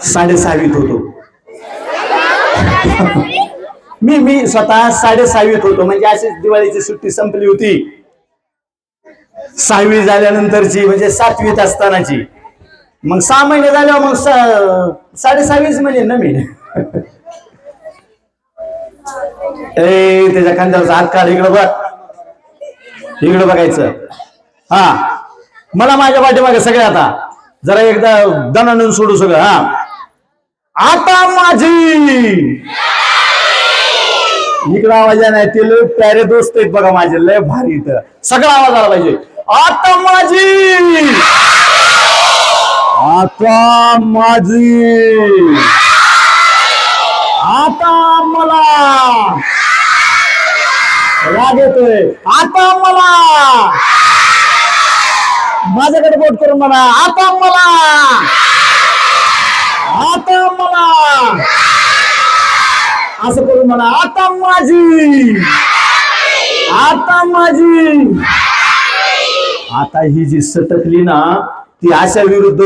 6.5वीत होतो. मी स्वतः 6.5वीत होतो. म्हणजे अशीच दिवाळीची सुट्टी संपली होती. 6वी झाल्यानंतरची म्हणजे 7वीत असतानाची. मग 6 महिने झाल्यावर मग 6.5वीच म्हणजे नवीन. त्याच्या खांद्यावरचा हात काढ, इकडं बघ, इकडं बघायचं. हा, मला माझ्या पाठीमागे सगळे आता जरा एकदा दणानून सोडू सगळं. हा, आता माझी इकडं आवाज नाही. ते लय प्यारे दोस्त आहेत बघा माझे, लय भारी. इथं सगळा आवाज आला पाहिजे. आता माझी, आता माझी, आता मला राग येतोय. आता मला, माझ्याकडे बोट करून म्हणा, आता मला, आता मला, असं करून म्हणा, आता माझी, आता माझी. आता ही जी सटकली ना, ती अशा विरुद्ध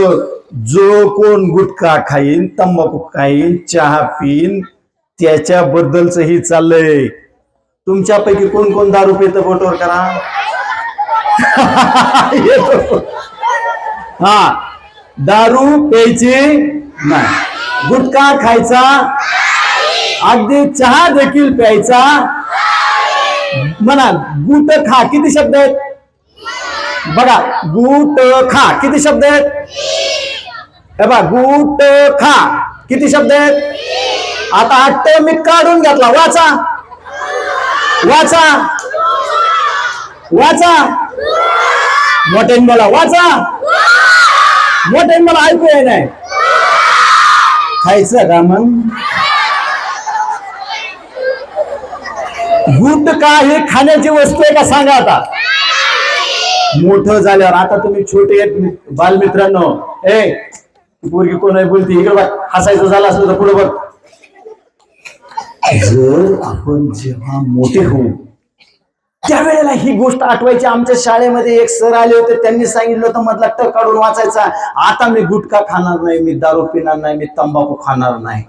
जो कोण गुटखा खाईन, तंबाखू खाईन, चहा पिन, त्याच्याबद्दलच ही चाललंय. तुमच्यापैकी कोण कोण दारू पितं बोटवर करा. हा, दारू प्यायची नाही, गुटखा खायचा, अगदी चहा देखील प्यायचा. म्हणा, गुट खा किती शब्द आहेत बघा. गुट खा किती शब्द आहेत बघा. गुट खा किती शब्द आहेत. आता 8 मी काढून घेतला. वाचा, वाचा, वाचा, मोठ्याने बोला, वाचा, मोठ्याने मला ऐकू येत नाही. खायचं का मग. गुट का हे खाण्याची वस्तू आहे का सांगा. आता मोठं झाल्यावर, आता तुम्ही छोटे आहेत बालमित्रांनो, पोरगी कोण आहे बोलती, इकडे बघ, हसायचं झालं असलं तर पुढे बघ. जर आपण जेव्हा मोठे होऊ त्यावेळेला ही गोष्ट आठवायची. आमच्या शाळेमध्ये एक सर आले होते, त्यांनी सांगितलं होतं मधला ट काढून वाचायचा. आता मी गुटखा खाणार नाही, मी दारू पिणार नाही, मी तंबाखू खाणार नाही.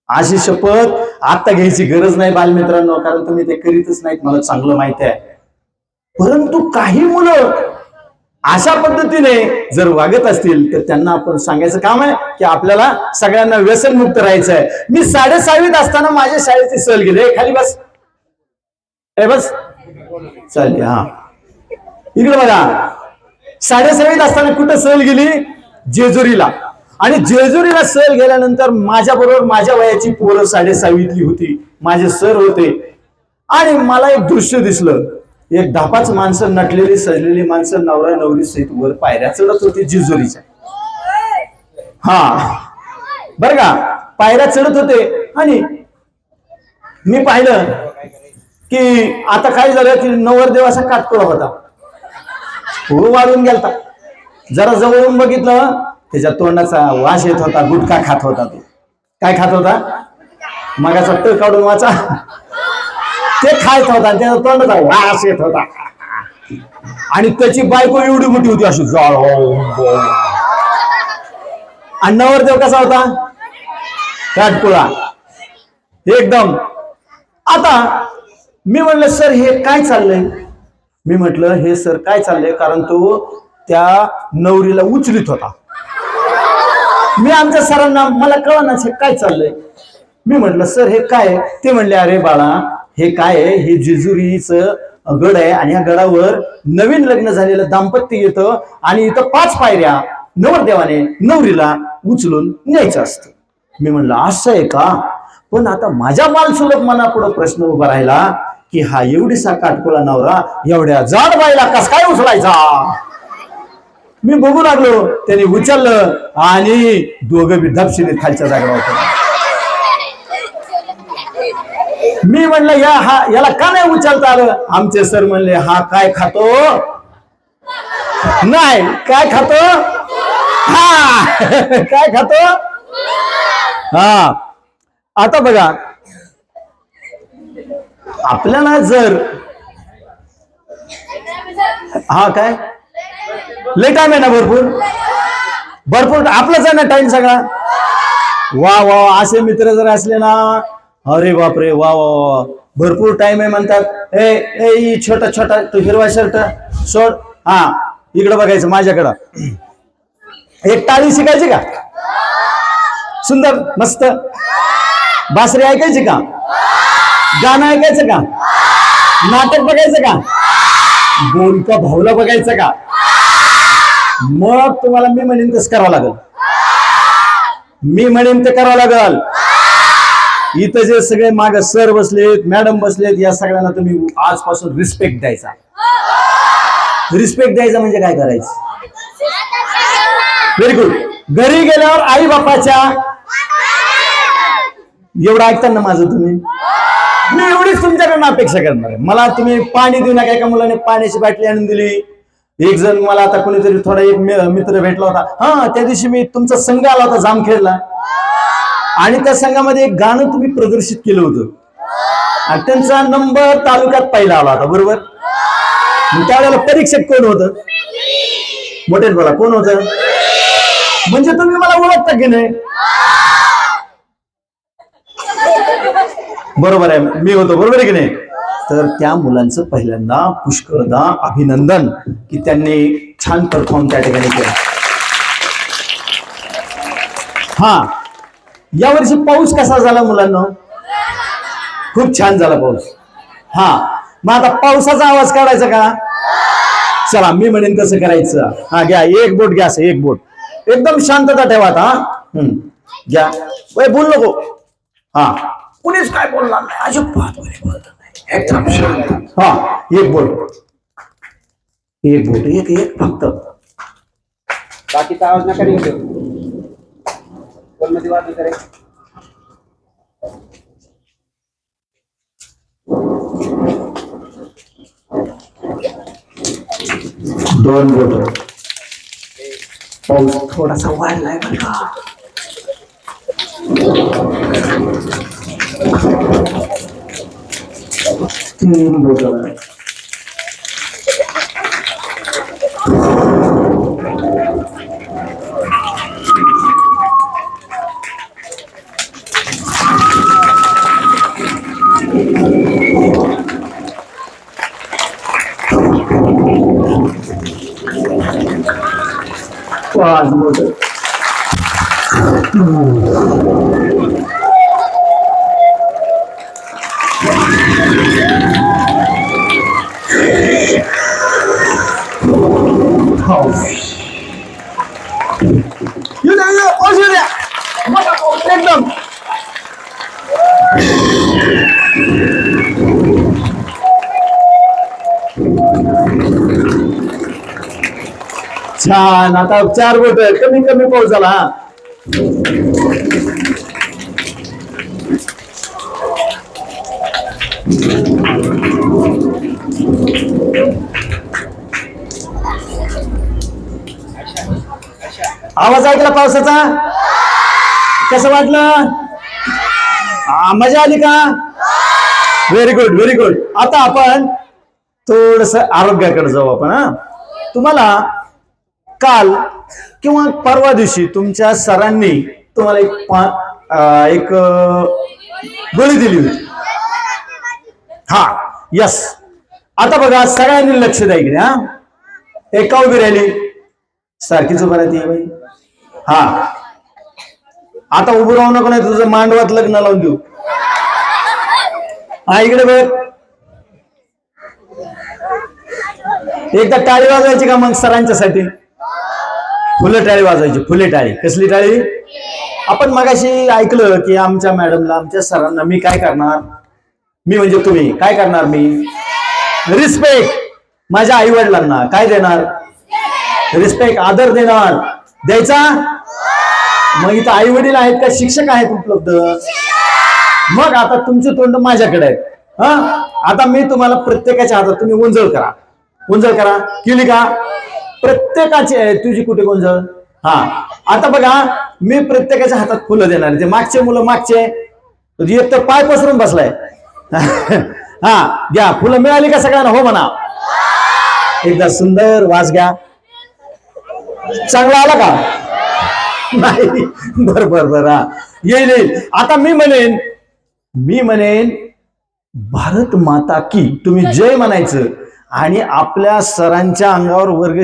अशी शपथ आता घ्यायची गरज नाही बालमित्रांनो, कारण तुम्ही ते करीतच नाहीत, मला चांगलं माहिती आहे. परंतु काही मुलं अशा पद्धतीने जर वागत असतील तर त्यांना आपण सांगायचं काम आहे की आपल्याला सगळ्यांना व्यसनमुक्त राहायचं आहे. मी 6.5वीत असताना माझ्या शाळेची सहल गेली. खाली बस, बस चालली. हा, इकडे बघा. 6.5वीत असताना कुठं सहल गेली, जेजुरीला. आणि जेजुरीला सहल गेल्यानंतर माझ्या बरोबर माझ्या वयाची पोरं 6.5वीतली होती, माझे सर होते. आणि मला एक दृश्य दिसलं. एक 10-5 माणसं, नटलेली सजलेली माणसं, नवरा नवरी सहित वर पायऱ्या चढत होती जेजुरीच्या. हा, बर का, पायऱ्या चढत होते. आणि मी पाहिलं की आता काय झालं की नवरदेव असा काटकोळा होता, वाढून गेलता. जरा जवळून बघितलं, त्याच्या तोंडाचा वास येत होता, गुटखा खात होता. तो काय खात होता, मगाचा ट काढून वाचा, ते खायच होता, त्याचा तोंडाचा वास येत होता. आणि त्याची बायको एवढी मोठी होती, अशी जाळ. आणि नवरदेव कसा होता, काटकोळा एकदम. आता मी म्हणलं सर हे काय चाललंय. मी म्हटलं हे सर काय चाललंय, कारण तो त्या नवरीला उचलित होता. मी आमच्या सरांना, मला कळना हे काय चाललंय. मी म्हटलं सर हे काय. ते म्हणले अरे बाळा हे काय आहे, हे जेजुरीचं गड आहे आणि या गडावर नवीन लग्न झालेलं दाम्पत्य येतं आणि इथं 5 पायऱ्या नवरदेवाने नवरीला उचलून न्यायचं असतं. मी म्हणलं असं आहे का. पण आता माझ्या बालसुलभ मनापुढे प्रश्न उभा राहिला की हा एवढीसा काटकोळा नवरा एवढ्या जाड बाईला कस काय उचलायचा. मी बघू लागलो, त्याने उचललं आणि दोघं बी धपशीने खालच्या जागेवर होते. मी म्हणलं याला का नाही उचलता आलं. आमचे सर म्हणले हा काय खातो, नाही काय खातो, हा काय खातो. हा, आता बघा आपल्याला जर हा काय लय टाइम आहे ना, भरपूर आपलाच आहे ना टाइम सगळा. वा वा, असे मित्र जर असले ना, अरे बापरे, वा वा वा, भरपूर टाइम आहे म्हणतात. ए ए छोटा छोटा तू हिरवा शर्ट सोड, हा इकडं बघायचं माझ्याकडं. एक टाळी शिकायची का? सुंदर मस्त. बासरी ऐकायची का? गाणं ऐकायचं का? नाटक बघायचं का? बोलका भाऊला बघायचं का? मग तुम्हाला मी म्हणेन तसं करावं लागल. मी म्हणेन ते करावं लागल. इथं जे सगळे माग सर बसलेत, मॅडम बसलेत, या सगळ्यांना तुम्ही आजपासून रिस्पेक्ट द्यायचा. रिस्पेक्ट द्यायचा म्हणजे काय करायचं? Very good. घरी गेल्यावर आई बापाच्या, एवढं ऐकताना ना माझं तुम्ही, मी एवढीच तुमच्याकडनं अपेक्षा करणार आहे. मला तुम्ही पाणी देऊ नका. एका मुलाने पाण्याची बाटली आणून दिली. एक जण मला आता कोणीतरी थोडा एक मित्र भेटला होता, हा त्या दिवशी मी तुमचा संघ आला होता जामखेडला, आणि त्या संघामध्ये एक गाणं तुम्ही प्रदर्शित केलं होतं, आणि त्यांचा नंबर तालुक्यात पहिला आला होता, बरोबर? त्यावेळेला परीक्षक कोण होतं? मोठेच बोला, कोण होतं? म्हणजे तुम्ही मला ओळखता की नाही? बरोबर आहे, मी होतो, बरोबर आहे की नाही? तर त्या मुलांचं पहिल्यांदा पुष्कळदा अभिनंदन की त्यांनी छान परफॉर्म त्या ठिकाणी केला. हा, यावर्षी पाऊस कसा झाला मुलांना? खूप छान झाला पाऊस. हा, मग आता पावसाचा आवाज काढायचा का? चला, मी म्हणेन कसं करायचं. हा घ्या, एक बोट घ्या, असं एक बोट, एकदम शांतता ठेवा. आता घ्या, वय बोल नको. हा, कुणीच काय बोलणार नाही, अजिबात एकदम शांत. हा, एक बोट, एक बोट, एक एक फक्त. बाकीचा आवाज नका देऊ. कोणमध्ये वाजू करायचं? दोन बोट. पाऊस थोडासा वाढलाय बघा. तीन बोट. पाच बोट. एकदम छान. आता चार बोट, कमी कमी पाऊस झाला. आवाज ऐकला पावसाचा? कसं वाटलं? मजा आली का? Very good, very good. आता आपण थोडस आरोग्याकडे जाऊ आपण. हा, तुम्हाला काल किंवा परवा दिवशी तुमच्या सरांनी तुम्हाला एक गोळी दिली होती. हा, यस. आता बघा, सगळ्यांनी लक्ष द्या इकडे. हा, एका उभी राहिली, सारखीच उभं राहते बाई. हा, आता उभं राहू नको, नाही तुझं मांडवात लग्न लावून देऊ. हा, इकडे बघ. एकदा टाळी वाजवायची का मग सरांच्यासाठी? फुले टाळी वाजवायची. फुले टाळी. कसली टाळी? आपण मगाशी ऐकलं की आमच्या मॅडमला, आमच्या सरांना मी काय करणार? मी म्हणजे तुम्ही काय करणार? मी रिस्पेक्ट. माझ्या आई वडिलांना काय देणार? रिस्पेक्ट, आदर देणार. द्यायचा? मग इथं आई वडील आहेत का शिक्षक आहेत उपलब्ध? मग आता तुमचे तोंड माझ्याकडे आहेत. हा, आता मी तुम्हाला प्रत्येकाच्या हातात, तुम्ही उंजळ करा. उंजळ करा. केली का? प्रत्येकाची आहे. तुझी कुठे गोंजळ? हा, आता बघा, मी प्रत्येकाच्या हातात फुलं देणार. ते मागचे मुलं मागचे, एक तर पाय पसरून बसलाय. हा, घ्या, फुलं मिळाली का सगळ्यांना? हो म्हणा. एकदा सुंदर वास घ्या. चांगला आला का? नाही बर बर बर हा येईल येईल. आता मी म्हणेन भारत माता की तुम्ही जय म्हणायचं आणि आपल्या सरांच्या अंगावर वर्ग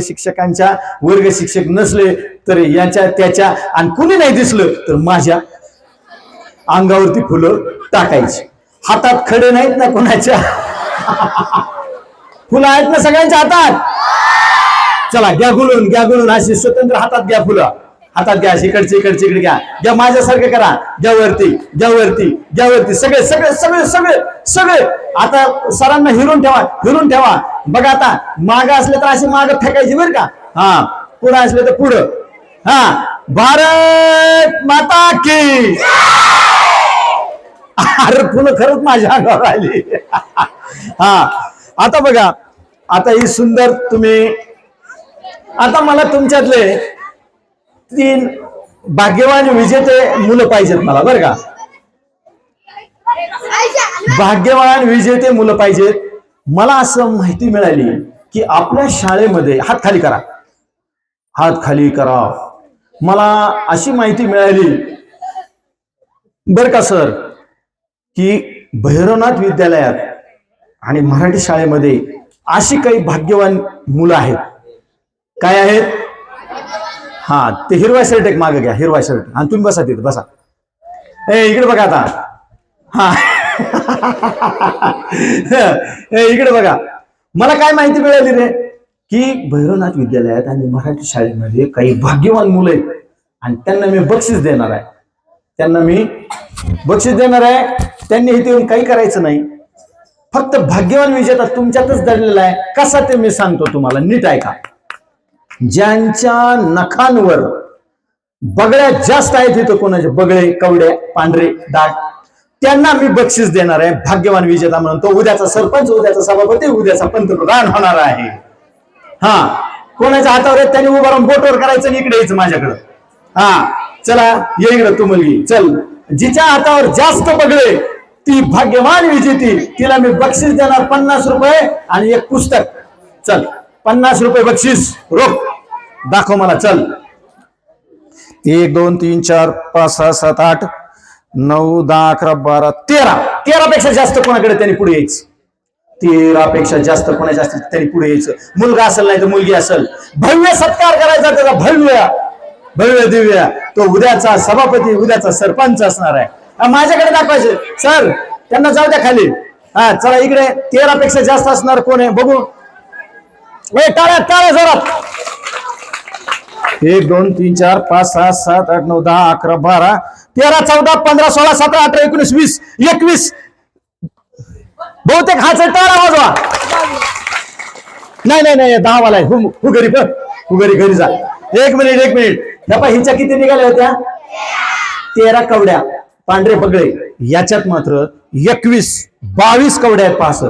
शिक्षक नसले तर याच्या त्याच्या आणि कुणी नाही दिसलं तर माझ्या अंगावरती फुलं टाकायची. हातात खडे नाहीत ना कोणाच्या फुलं आहेत ना सगळ्यांच्या हातात. चला घ्या गुलून अशी स्वतंत्र हातात घ्या फुलं. हातात घ्या इकडचे इकडे घ्या माझ्यासारखं करा. घ्या वरती सगळे आता सरांना हिरून ठेवा बघा. आता माग असले तर असे माग फेकायचे बरं का. हा पुढे असले तर पुढं. हा भारत माता की. अरे फुलं खरंच माझ्या अंगावर आली. हा आता बघा आता ही सुंदर तुम्ही आता मला तुमच्यातले 3 भाग्यवान विजेते मुलं पाहिजेत मला बरं का. भाग्यवान विजेते मुलं पाहिजेत. मला असं माहिती मिळाली की आपल्या शाळेमध्ये हात खाली करा. मला अशी माहिती मिळाली बरं का सर की भैरवनाथ विद्यालयात आणि मराठी शाळेमध्ये अशी काही भाग्यवान मुलं आहेत. काय आहेत? हा ते हिरवा शर्ट एक मागे घ्या. हिरवा शर्ट आणि तुम्ही बसा तिथे बसा. इकडे बघा आता. हा इकडे बघा. मला काय माहिती मिळाली रे की भैरवनाथ विद्यालयात आणि मराठी शाळेमध्ये काही भाग्यवान मुलं आहेत आणि त्यांना मी बक्षीस देणार आहे. त्यांनी इथे येऊन काही करायचं नाही. फक्त भाग्यवान विजेता तुमच्यातच दडलेला आहे. कसा ते मी सांगतो तुम्हाला, नीट ऐका. ज्यांच्या नखांवर बगड्या जास्त आहेत, इथं कोणाचे बगळे कवडे पांढरे दाट, त्यांना मी बक्षीस देणार आहे भाग्यवान विजेता म्हणून. तो उद्याचा सरपंच, उद्याचा सभापती, उद्याचा पंतप्रधान होणार आहे. हा कोणाच्या हातावर आहेत त्यांनी उभं राहून बोटवर करायचं आणि इकडे यायचं माझ्याकडं. हा चला ये इकडं तू मुलगी चल. जिच्या हातावर जास्त बगळे ती भाग्यवान विजेती. तिला मी बक्षीस देणार 50 रुपये आणि एक पुस्तक. चल 50 रुपये बक्षीस. रोख दाखव मला. चल 1 2 3 4 5 6 7 8 9 10 11 12 13 पेक्षा जास्त कोणाकडे त्यांनी पुढे यायचं. 13 पेक्षा जास्त कोणाच्या असतील त्यांनी पुढे यायचं. मुलगा असेल नाही तर मुलगी असेल. भव्य सत्कार करायचा त्याचा. भव्य दिव्य. तो उद्याचा सभापती, उद्याचा सरपंच असणार आहे. माझ्याकडे दाखवायचे. सर त्यांना जाऊ द्या खाली. हा चला इकडे 13 पेक्षा जास्त असणार कोण आहे बघू. टाळ्या जोरात. 1 2 3 4 5 6 7 8 9 10 11 12 13 14 15 16 17 18 19 20 21. बहुतेक हाच टाळा वाजवा. नाही 10 वाला आहे. हु घरी जा. एक मिनिट. हिच्या किती निघाल्या होत्या? 13 कवड्या पांढरे बगळे. याच्यात मात्र 22 कवड्या आहेत. पास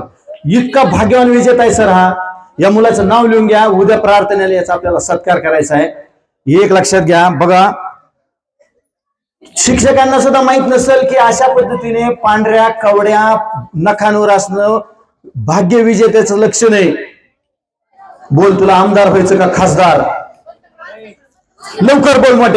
इतका भाग्यवान विजेता आहे सर हा. या मुलाचं नाव लिहून घ्या. उद्या प्रार्थनेला याचा आपल्याला सत्कार करायचा आहे. एक लक्षात घ्या. बघा शिक्षकांना सुद्धा माहित नसेल की अशा पद्धतीने पांढऱ्या कवड्या नखांवर असणं भाग्य विजेत्याचं लक्षण आहे. बोल तुला आमदार व्हायचं का खासदार? लवकर बोल मोठे.